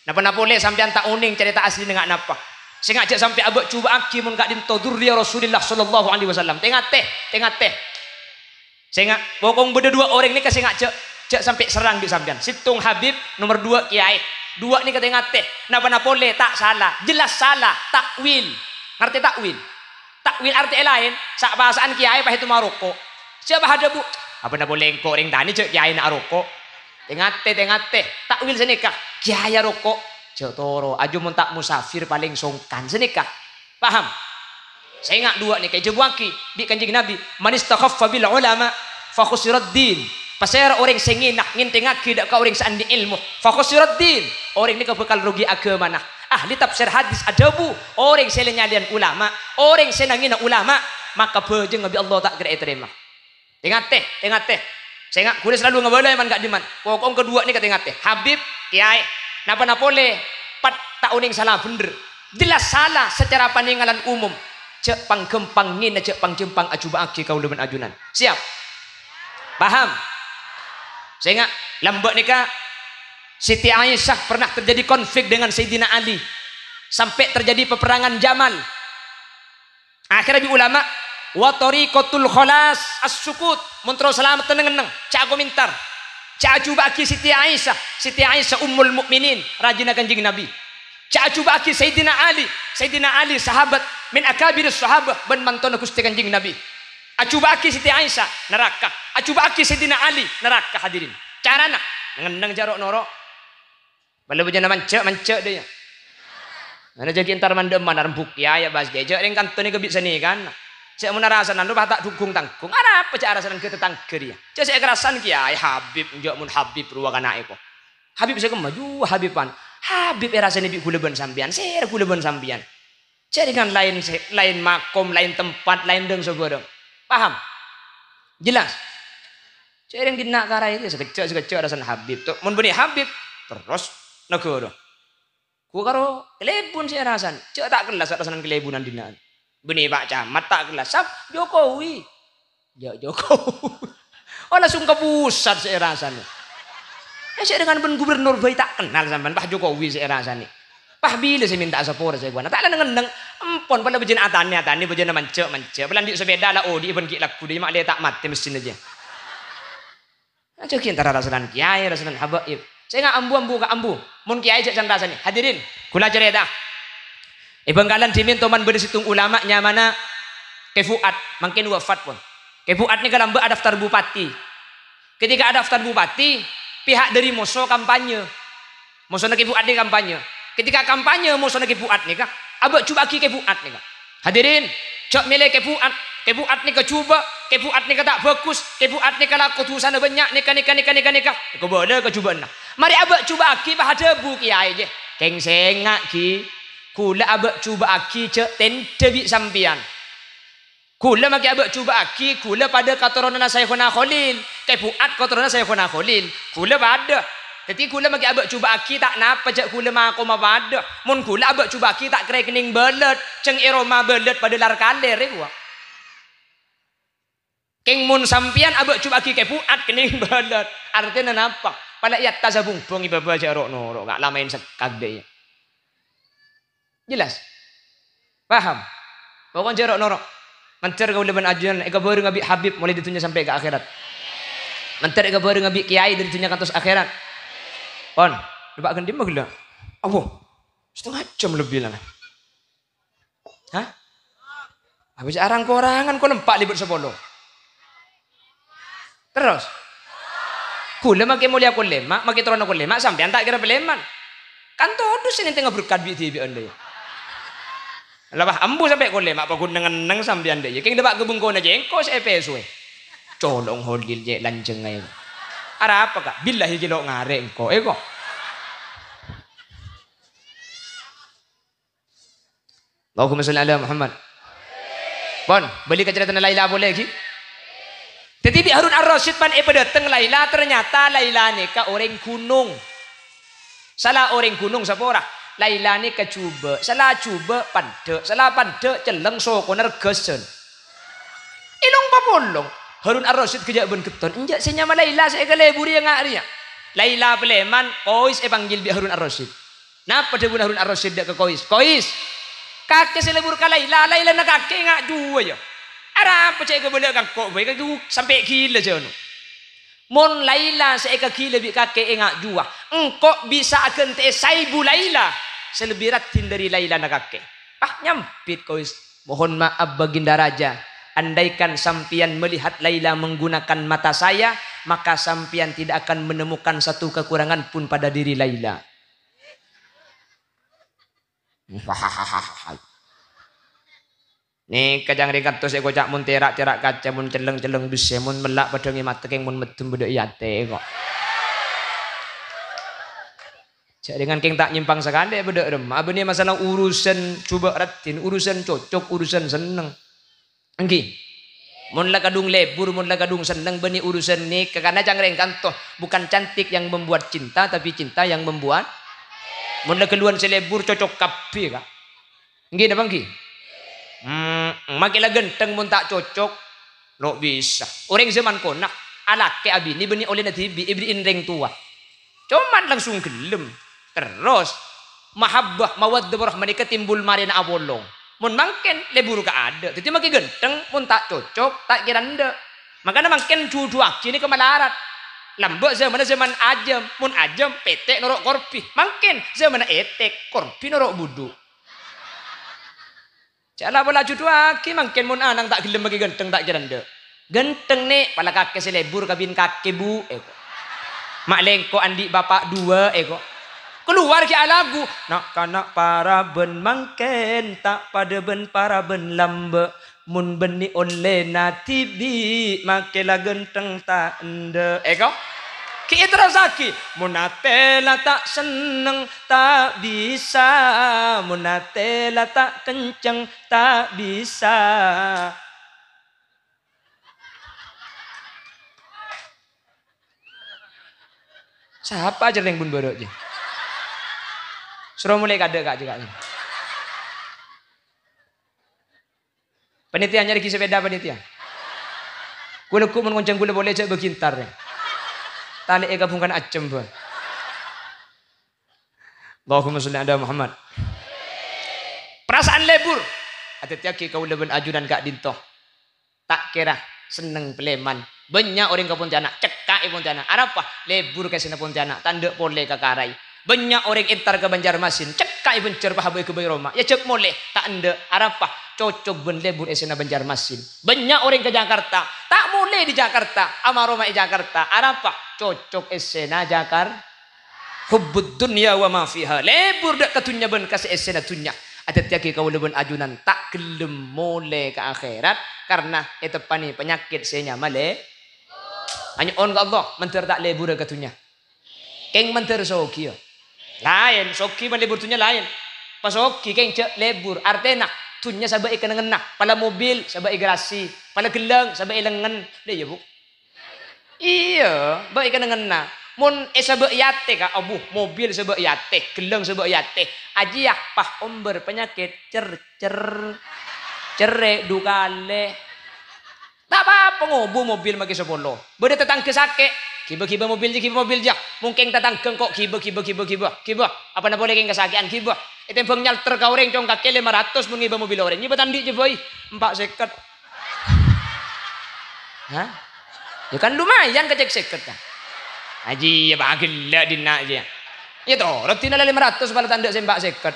Napa boleh sampean tak uning cerita asli dengan apa? Saya ngajak sampai abak cuba aki mun gak dinto durriya Rasulullah sallallahu alaihi wasallam. Tengah teh. Saya ngak pokong beda dua orang ini kasih ngajak sampai serang di sampean. Situng Habib nomor 2 kiai. Dua ni ke tengah teh. Napa boleh tak salah. Jelas salah, takwil. Ngerti takwil? Takwil arti lain, sak bahasaan kiai pas itu maroko. Siapa ada bu? Apa boleh engko ring tani cek kiai nak rokok. Tengah teh. Takwil senikah. Kiai rokok. Cek toro. Aju mun tak musafir paling songkan senikah. Paham? Saya ingat dua nih. Kayak jebuaki. Di Kanjeng Nabi. Man istakhaffa bil ulama. Fa khusirad din. Pasal orang senginak. Ngintengaki dak ka orang seandi ilmu. Fa khusirad din. Orang ini bakal rugi agama nah. Ahli tafsir hadis adabu. Orang selenyalian ulama. Orang senangina ulama. Maka bejeng Nabi Allah tak kira terima. Tengah teh. Saya ingat kuda selalu ngebalai man gak diman. Pokok kedua ni kata teh. Habib, kiai, napa boleh pat tahun yang salah bener. Jelas salah secara paninggalan umum. Cek panggempangin, cek pangjempang acuba aki kau leban ajunan. Siap? Paham? Saya ingat lambak nikah Siti Aisyah pernah terjadi konflik dengan Sayyidina Ali. Sampai terjadi peperangan Jamal. Akhirnya di ulama wa tariqatul khalas as-sukut mentro selamat teneng-teneng cak aku mintar cak coba aki Siti Aisyah ummul mukminin rajina Kanjeng Nabi cak coba aki Sayyidina Ali sahabat min akabir sahabat ben mantona Gusti Kanjeng Nabi acuba aki Siti Aisyah neraka acuba aki Sayyidina Ali neraka hadirin carana ngendang jarok noro bala bejana mancek dia ana jadi entar mandem rembuk ya bas gejek ring kantone ke bisa nih kan. Saya mau narasanan lu tak dukung tanggung. Apa cak rasanan ke tetangga dia. Cak saya kerasan kiai Habib njok mun Habib ruang anak eko. Habib saya kemaju Habiban. Habib rasane bi kuleban sampean. Saya kuleban sampean. Cak dengan lain makom, lain tempat, lain deng sogodong. Paham? Jelas. Cak yang dina kara itu sekecil rasan Habib. Tuh mun beni Habib terus negoro. Ku karo kelebun saya rasan. Cak tak kelas rasanan kelebunan dinaan. Benih Pak Camat tak kelas Jokowi. Jokowi. Oh langsung ke pusat saya rasanya. Saya dengan ben gubernur bayi tak kenal sampean Pak Jokowi saya rasanya. Pak bila saya minta sapor saya gua. Tak ada ngendeng empon pada bejana atane bejana mancek. Belan di sepeda lah di ben ki laku dia mak dia tak mati mesin aja. Aja ki antara rasanan kiai rasanan habaib. Saya ngak ambu ka ambu. Mun kiai cek rasanya. Hadirin, kula cerita. Bangkalan diminta man bersitung ulamanya mana Kefuat makin wafat pun. Kefuat ni kalau ada daftar bupati. Ketika ada daftar bupati, pihak dari Moso kampanye. Moso nak Kefuat ni kampanye. Ketika kampanye Moso nak Kefuat ni kah? Abak cuba ki Kefuat ni kah? Hadirin, cok milih Kefuat. Kefuat ni ke cuba, Kefuat ni tak bagus, Kefuat ni kalau ketusan banyak nikah. Kau boleh ke cuba nak. Mari abak cuba ki pada bu kiai je. Keng sengak ki. Kula abak cuba aki cek tente bi sampian. Kula maki abak cuba aki kula pada katorona Syekhuna Khalil. Kefuat katorona Syekhuna Khalil. Kula pada. Jadi kula maki abak cuba aki tak napa cek kula mako pada. Mun kula abak cuba aki tak kira kening belet, ceng eroma belet pada lar kaler gua. Keng mun sampian abek coba ki kepuat kening badat. Artinya napa? Pada iat tasabung bongi baba jarok noro gak lamain sekag deh. Jelas? Paham? Pokoknya jarok noro. Mencer kau leban ajuan eka baru ngabi Habib mulai ditunya sampai ke akhirat. Mencer eka baru ngabi kiai dari tunya kantos akhirat. Pon, lebak gendim mah gila. Oh, setengah jam lebih lah. Hah? Habis arang korangan kau lempak libur 10. Terus kule makin mulia kule mak makin terona kule mak sampean tak kira peleman kan todo sini tengah berkat bi tibi ande lah ambu sampai kule mak pakun neng sampean deh keng debak gebung kona jengko sepe suwe colong hodil je lanjeng ae ara apa kak billahi kilo ngare engko kok Allahumma shalli ala Muhammad. Bon beli kecerdasan Laila boleh lagi. Tetapi Harun Ar-Rasyid pan datang Laila ternyata Laila ni ka orang gunung. Salah orang gunung sapora. Laila ni ka cuba. Salah cuba pada. Salah pada celeng sokoner gesen. Ilong papolong. Harun Ar-Rasyid kejak ben keton. Enjak senyama Laila saya ke leburi yang ngak. Laila peleman kois panggil bi Harun Ar-Rasyid. Napa dia Harun Ar-Rasyid dak ke kois? Kois. Kakek selebur ka Laila. Laila nak kakek ngak jua ya. Ara apa cek ke boleh kang kok baik aku sampai gila je nu. Mon Laila saya ke gila bi kakek engak jua. Engkau bisa akan te saibu Laila selebirat dari Laila nak kakek. Ah nyampit kau mohon maaf baginda raja. Andaikan sampian melihat Laila menggunakan mata saya, maka sampian tidak akan menemukan satu kekurangan pun pada diri Laila. Nih kajang rekat to saya kocak mun terak kaca mun celeng bise mun melak padangi mata keng mun medem bedok yate kok. Cak dengan keng tak nyimpang sekande bedok remah. Abeni masalah urusan coba ratin, urusan cocok, urusan seneng. Engki. Mun la kadung lebur, mun la kadung seneng beni urusan ni karena jang rengkan toh bukan cantik yang membuat cinta tapi cinta yang membuat. Mun la keluan selebur cocok kabeh kak. Engki napa engki? Makilah genteng mun tak cocok no bisa orang zaman konak anak ke abi ni beni oleh natibi ibri inreng tua cuman langsung gelem terus mahabbah mawaddah warahmah timbul marina abolong mun mangken lebur ka ada jadi makin genteng mun tak cocok tak kira ndak makanya mangken juduak ini kemalarat lambok zaman ajam mun ajam petek norok korpi mangken zaman etek korpi norok budu. Caklah bola judu aki mangken mun anang tak gelem bagi genteng tak kira ndak. Genteng nek pala kakek selebur kabin kakek bu eko. Mak lengko andi bapak dua eko. Keluar ki lagu nak kanak para ben mangken tak pada ben para ben lambe mun beni oleh natibi makela genteng tak ende eko. Ki terus lagi munatela tak seneng tak bisa munatela tak kenceng tak bisa. Siapa aja yang bun borok je suruh mulai kada kak juga panitia nyari sepeda panitia gula ku mengoncang gula boleh cek begintar ya. Tali gabungkan acem pun. Allahumma sholli ala Muhammad. Perasaan lebur. Hati-hati kau leben ajudan kak dintoh. Tak kira seneng peleman. Banyak orang ke Pontianak cekak Pontianak. Apa? Lebur ke sana Pontianak. Tanda boleh ke Karai. Banyak orang entar ke Banjarmasin. Cekak bencer pahabai ke Bayroma. Ya cek boleh. Tak anda. Apa? Cocok ben lebur esena Banjarmasin. Banyak orang ke Jakarta. Tak boleh di Jakarta. Amaroma di Jakarta. Apa? Cocok esena Jakarta. Hubbud dunya wa ma fiha. Lebur dak katunya ben kasih esena tunya. Hati-hati kau leben ajunan tak gelem mole ke akhirat karena itu pani penyakit senya male. Hanya on ke Allah menter tak lebur katunya. Keng menter soki. Lain soki man lebur tunya lain. Pas soki keng cek lebur artena tunya sabai ikan ngenak. Pala mobil sabai gerasi. Pala gelang sabai lengan. Deh ya bu. Iya, baik kan ngena. Mun sebab yate ka abuh mobil sebab yate, gelang sebab yate. Aji yak pah omber penyakit cer cerek dukale. Tak apa-apa ngobu mobil maki 10. Beda tetangga sakit. Kiba mobil je. Mungkin tetangga kok kiba. Apa nak boleh keng kesakian kiba. Itu yang nyalter kau orang cong kaki 500 mengiba mobil orang. Ini tandi je boy. 4 seket. Hah? Ya kan lumayan kecek seket kan. Haji ya bagil lah dina aja. Ya toh, rutin ala 500 bala tanda sembak seket.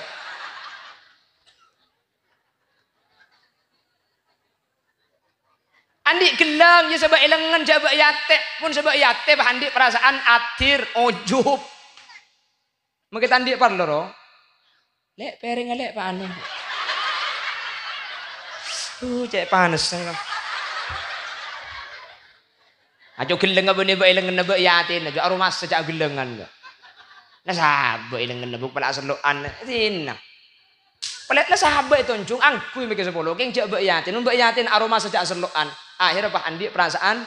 Andi gelang ya sebab elengan jabak yate pun sebab yate bah andi perasaan atir ujub. Mungkin andi parlo ro. Lek pereng lek pak anu. Cek panas saya. Ajo gelang apa ni bah elengan nabak yate ajo aroma sejak gelangan ga. Nah sahabat elengan nabuk pala selokan tin. Pelet lah sahabat itu njung angkui mikir 10 keng jak mbak yatin aroma sejak selokan. Akhirnya Pak Andi perasaan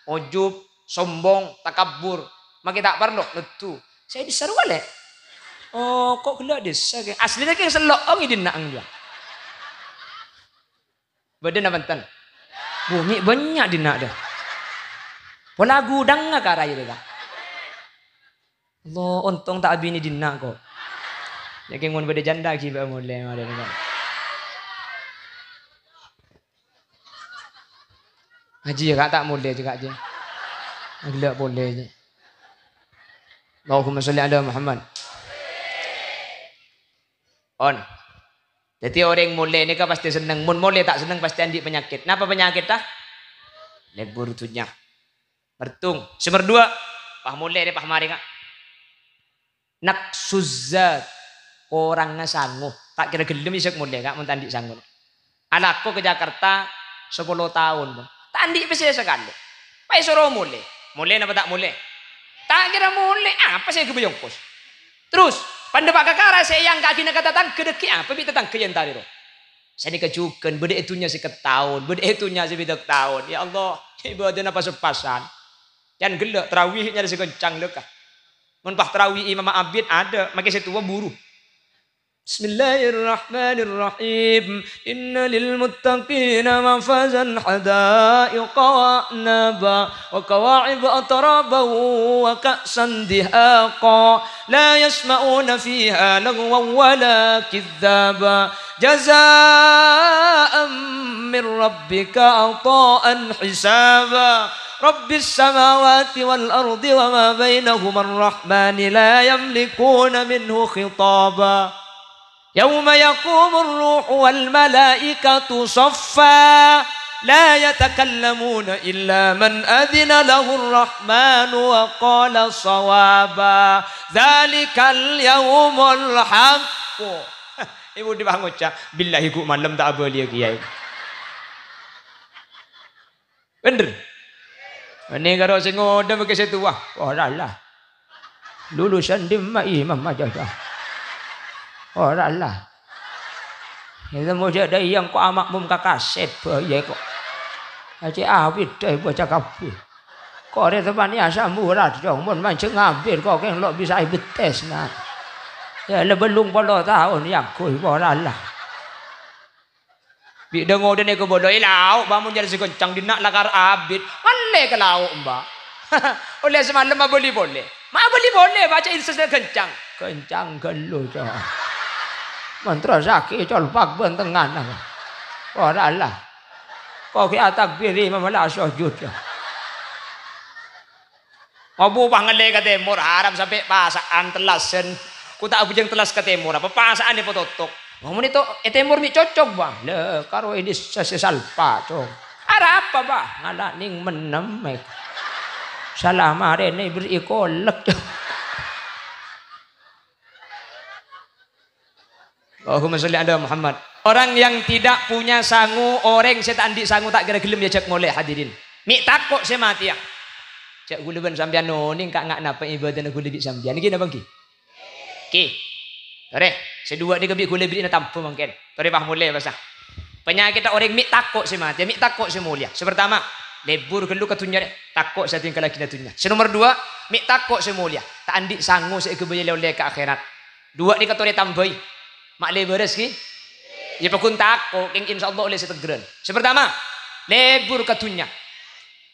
ujub, sombong, takabur. Maki tak perlu letu. Saya diseru kali. Oh, kok gelak desa? Aslinya kayak selok ini nak enggak. Badan apa tan? Bumi banyak dinak dah. Pola gudang nggak karai dah. Allah, untung tak abini dinak kok. Jadi mun beda janda kiba mulai ada dah. Haji ya tak boleh juga aja. Agak boleh je. Allahumma sholli ala Muhammad. On. Jadi orang mulai ni kan pasti senang. Mun mulai tak senang pasti andi penyakit. Napa penyakit dah? Lebur tunya. Bertung. Nomor 2. Pah mulai ni pah mari ngak. Nak suzat. Orang sanggup. Tak kira gelem isek mulai ngak mun tandi sanggup. Anakku ke Jakarta 10 tahun pun. Tandi bisa sekali. Pai suruh mulai. Mulai apa tak mulai? Tak kira mulai. Apa saya kebayang kos? Terus pandai pak kakara saya yang kaki nak kata kedeki apa bi tetang keyan tadi roh. Saya ni kejukan beda itunya si ketahun, beda itunya si bidak tahun. Ya Allah, ibadah apa sepasan. Jangan gelak terawihnya ada si kencang lekah. Mun pah terawih Imam Abid ada, makai setua buru. Bismillahirrahmanirrahim. Inna lil muttaqina mafazan hadaiqa wa naba wa kawa'ib atraba wa ka'san dihaqa la yasma'una fiha lagwan wala kidhaba jazaa'an min rabbika ata'an hisaba Rabbis samawati wal ardi wa ma bainahuma ar-rahmani la yamlikuna minhu khitaba Yawma yaqumur ruhu wal malaikatu saffa la yatakallamuna illa man adhina lahur rahmanu wa qala sawaba dzalikal yawmul haqq. Ibu dibangun cak billahi ku malam tak boleh kiai. Bener. Ini kalau sing ngoda pakai situ wah. Ora lah. Lulusan di imam aja dah. Ora lah. Itu mau jadi yang kok amak mum kakaset bae kok. Aje awit deh baca kabeh. Kok ada teman ya samurat dong mun mancing ngambil kok keng lo bisa betes nah. Ya lebelung polo tahun yang kuy ora lah. Bi dengo dene ko bodoh ilau bangun jadi sekencang dinak lakar abid. Male ke lauk mbak. Oleh semalam ma boleh. Ma boleh baca inses kencang. Kencang gelo cah. Mantra sakit col pak bentengan ora lah kok ki takbir imam la sujud obu pangale ka timur haram sampai pasaan telasen ku tak bujang telas ke timur apa pasaan di pototok ngomong itu timur mi cocok bang le karo ini sesal pacok ara apa bah ngala ning menem salah mare ne beri kolek Allahumma sholli ala Muhammad. Orang yang tidak punya sangu, orang saya andi sangu tak kira gelem ya cek molek hadirin. Mik takok saya mati ya. Cek guleban sampean noning kak ngak napa ibadah nak gulebik sampean. Niki napa niki? Ki. Tore, sedua ni kebi gulebik na tampu mungkin. Tore bah mulai basah. Penyakit orang mik takok saya mati, mik takok saya mulia. Sepertama, lebur gelu katunya takok saya tinggal lagi natunya. Nomor 2, mik takok saya mulia. Tak andi sangu saya kebaya oleh ke akhirat. 2 ni katore tambahi. Mak le beres ki. Ya pakun takok ing insyaallah oleh setegren. Pertama, lebur ke dunya.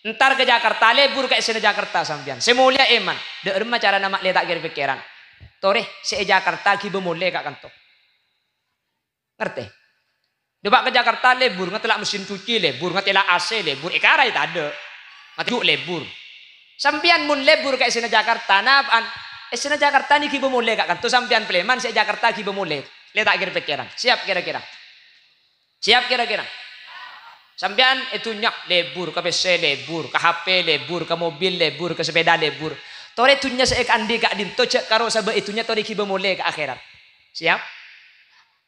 Entar ke Jakarta, lebur ke sini Jakarta sampean. Semulia eman. Dek rumah cara nama letak kiri pikiran. Tore se Jakarta ki bemule kak kanto. Ngerti? Debak ke Jakarta lebur ngetelak mesin cuci lebur ngetelak AC lebur ikarai tak ada. Ngetuk lebur. Sampean mun lebur ke sini Jakarta napaan? Sini Jakarta ni ki bemule kak kanto sampean Pleman se Jakarta ki bemule. Letak kiri pikiran. Siap kira-kira. Siap kira-kira. Sampean itu nyak lebur ke PC lebur ke HP lebur ke mobil lebur ke sepeda lebur. Tore tunya seek andi kak dinto cek karo sabe itunya tore kiba mole ke akhirat. Siap?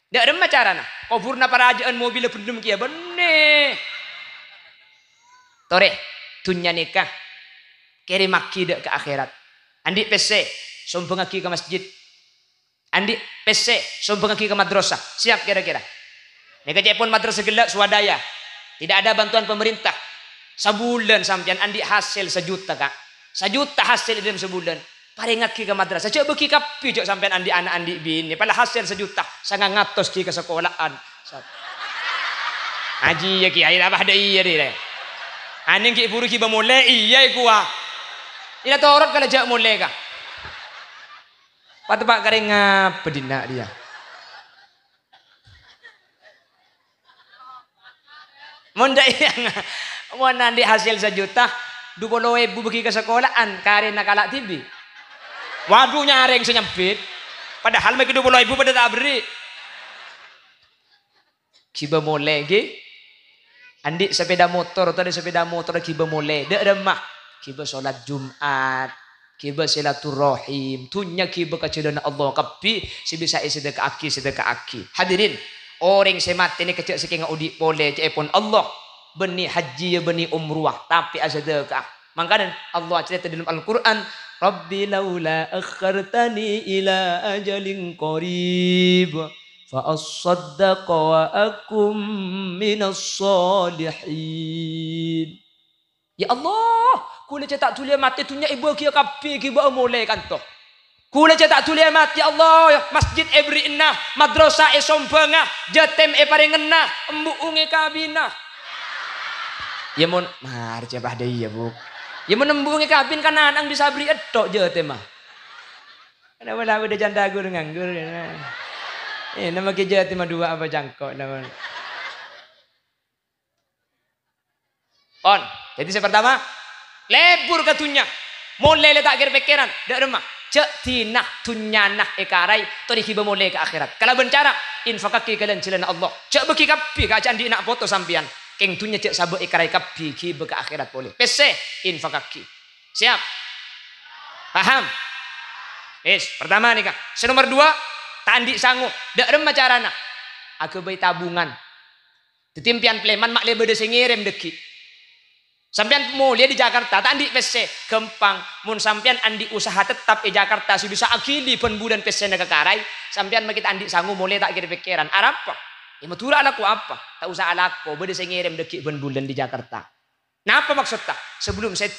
Dak ada macarana. Kuburna parajaan mobil pendem kia benne. Tore tunya nikah kirim maki dak ke akhirat. Andi PC sombong aki ke masjid. Andi PC sombong aki ke madrasah. Siap kira-kira. Nika cepon madrasah gelak swadaya. Tidak ada bantuan pemerintah. Sebulan sampean andi hasil 1 juta kak. 1 juta hasil dalam sebulan. Paringat ki ke madrasah. Cek beki kapi cek sampean andi anak andi bini. Pada hasil 1 juta. Sangat ngatos ki ke sekolahan. Haji ya ki air apa ada iya deh. Aning ki buru ki bamole iya gua. Ila torot kalau jak mole kak. Pak kering apa dina dia. Munda yang mau nanti hasil 1 juta 20.000 bagi ke sekolahan karena kalak TV. Waduh nyaring senyempit. Padahal mereka 20.000 pada tak beri. Kiba mole ge. Andi sepeda motor atau ada sepeda motor kiba mole. Dek remah. Kiba solat Jumat. Kiba silaturahim. Tunya kiba kecilana Allah kapi. Si bisa sedekah aki. Hadirin. Orang semat ini kecil sikit udi boleh cepon Allah beni haji beni umrah tapi asadakah makanya Allah cerita dalam Al-Quran Rabbi laula akhartani ila ajalin qarib fa as-saddaqa wa akum minas salihin. Ya Allah kula cetak tulia mati tunya ibu kia kapi kiba mulai kantoh. Kula cetak tulia mati ya Allah masjid ebri inna madrasah e sombangah jatem e parengena embuunge kabina. Ya mon mar cepah deui ya Bu. Ya mon embuunge kabin kan anang bisa beri edok jatem mah. Kenapa lah udah janda gur nganggur ya. Nama ke jatem mah 2 apa jangkok nama. On. Jadi yang pertama lebur katunya. Mulai letak kira pikiran dak remah. Cek tinah tunyanah ekarai tori kiba mulai ke akhirat. Kalau bencara infakaki kalian celana Allah. Cek beki kapi ka candi nak foto sampian. Keng tunya cek sabo ekarai kapi kiba ke akhirat boleh. PC infakaki. Siap? Paham? Pertama nih Kak. Nomor 2 tandi sanggup. Dak remah carana. Aku bayi tabungan. Ditimpian Pleman mak lebe de ngirim deki. Sampian mulia di Jakarta, tak andi PC gempang. Mun sampian andi usaha tetap di Jakarta, si bisa akili pun bulan PC nak karai. Sampian makita andi sanggup mulai tak kira pikiran. Apa? Ya matura alaku apa? Tak usah alaku. Beda saya ngirim deki bulan di Jakarta. Nah apa maksudnya? Sebelum saya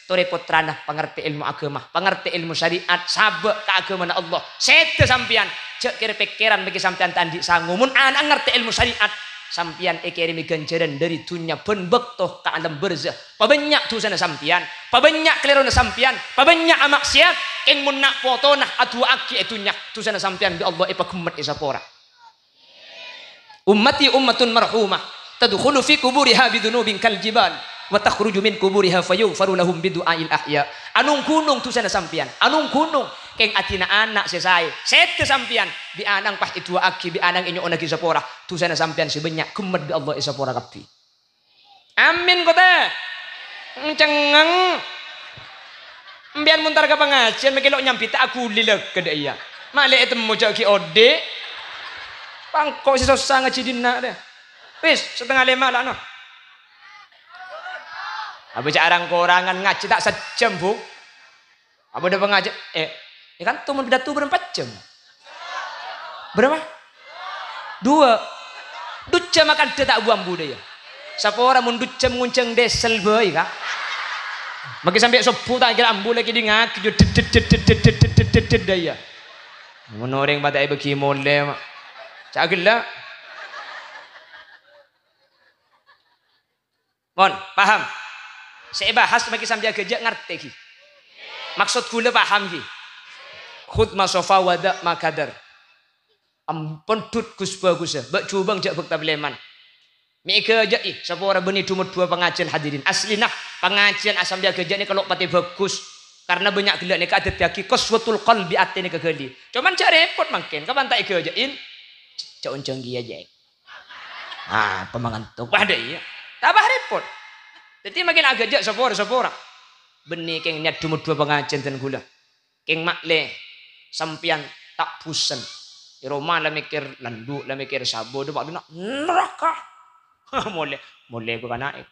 tore putrana pengerti ilmu agama, pengerti ilmu syariat, sabak ke agama Allah. Saya sampian cek kira pikiran bagi sampian tandi sanggup. Mun anak ngerti ilmu syariat. Sampian ekirimi ganjaran dari dunia pun bektoh ke alam berzah. Pabanyak tu sana sampian, pabanyak klerona sampian, pabanyak amaksiat. Eng mun nak foto nah atu aki etunya tu sana sampian bi Allah ipa kumat isapora. Ummati ummatun marhumah tadkhulu fi kuburiha bidunubin kal jibal wa takhruju min kuburiha fayughfaru lahum bidu'ail ahya. Anung gunung tu sana sampian, anung gunung keng atina anak sesai sete sampian bi anang pas itu aki bi anang inyo onagi sapora tu sana sampian sebanyak kumat bi Allah isapora kapi. Amin kota cengeng mbian muntar ka pengajian mekilok nyampita aku lileg ke dia male itu mojo ki ode pangkok si susah ngaji dina deh wis 4:30 lah no apa jarang korangan ngaji tak sejam Bu apa udah pengajian ya kan tuh pidato berapa jam? Berapa? 2 jam makan dia tak buang budaya. Siapa orang mun jam ngunceng desel boy kak? Maki sampai sopu tak kira ambu lagi di ngaki jo daya. Menoreng pada ibu kimole mak. Cakil lah. Mon, paham? Saya bahas bagi sambil kerja ngerti ki. Maksud kula paham ki. Khud masofa wada makadar. Ampun tut kus bagus. Bak cubang jak bak tableman. Mika aja siapa orang beni cuma dua pengajian hadirin. Asli nah pengajian asam dia kerja ni kalau pati bagus. Karena banyak gelak ni ada tiaki qaswatul qalbi ati ni kegeli. Cuman cak repot makin. Kapan tak kerjain? Cak uncang dia aja. Pemangantuk pada iya. Tambah repot. Jadi makin agak jak siapa orang. Beni keng niat cuma dua pengajian dan gula. Keng makle sampian tak pusen. Di Roma lah mikir landu, lah mikir sabo, dia bakal nak neraka. Mulai aku kan naik.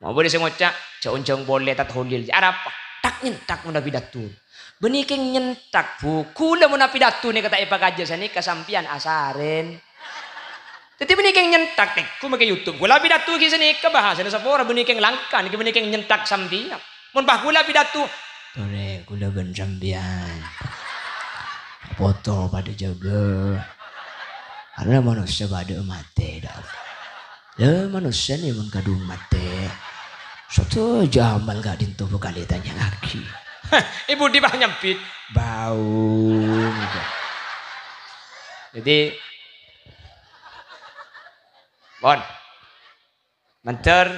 Mau boleh saya ngocak, jauh-jauh boleh tak holil. Apa? Tak nyentak muna pidatun. Benikeng nyentak buku lah muna pidatun ni kata ipa kaja sani kesampian asaren. Jadi benikeng nyentak nih, aku makai YouTube. Gula pidatun kisah ni kebahasan siapa orang benikeng langkan, benikeng nyentak sampian. Mun bah gula pidatun. Tore gula ben sampian. Foto pada jaga. Karena manusia pada mati dah. Ya manusia ni mengkadung mati. Suatu jamal gak dintu kali tanya lagi. Ibu di bah nyempit. Bau. Jadi. Bon. Mantar.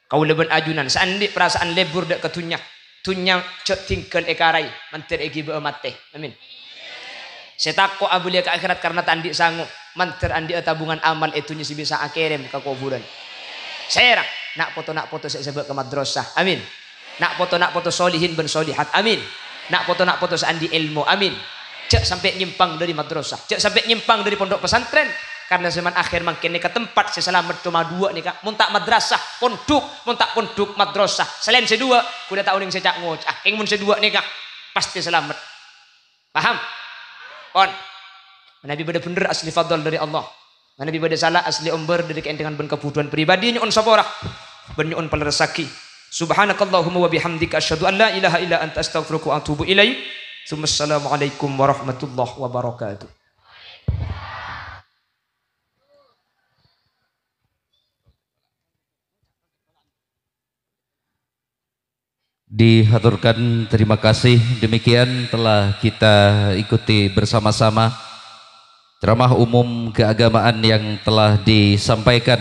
Kau leben ajunan. Seandi perasaan lebur dak ketunyak. Tunya cek tingkal ekarai mantir egi be mate amin saya takut abulia ke akhirat karena tandi sanggup mantir andi tabungan amal itunya si bisa akirim ke kuburan saya nak foto saya sebut ke madrasah amin nak foto solihin ben solihat amin nak foto seandi ilmu amin cek sampai nyimpang dari madrasah cek sampai nyimpang dari pondok pesantren karena zaman akhir makin ni ke tempat saya selamat cuma dua nih kak muntak madrasah pondok madrasah selain sedua kuda tahu ning saya cak ngocak ingin mun sedua nih kak pasti selamat paham kon Nabi bener asli fadl dari Allah Nabi beda salah asli umber dari keendengan ben kebutuhan pribadi nyuun saborah ben nyuun paleresaki subhanakallahumma wa bihamdika asyhadu an la ilaha illa anta astaghfiruka wa atubu ilaik assalamualaikum warahmatullahi wabarakatuh. Dihaturkan terima kasih. Demikian telah kita ikuti bersama-sama ceramah umum keagamaan yang telah disampaikan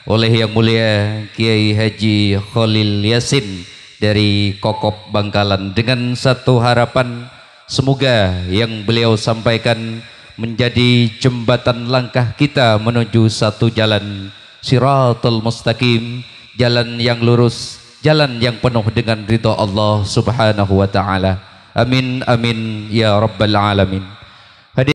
oleh Yang Mulia Kiai Haji Khalil Yasin dari Kokop Bangkalan dengan satu harapan semoga yang beliau sampaikan menjadi jembatan langkah kita menuju satu jalan Siratul Mustaqim, jalan yang lurus, jalan yang penuh dengan ridha Allah Subhanahu wa taala. Amin amin ya rabbal alamin.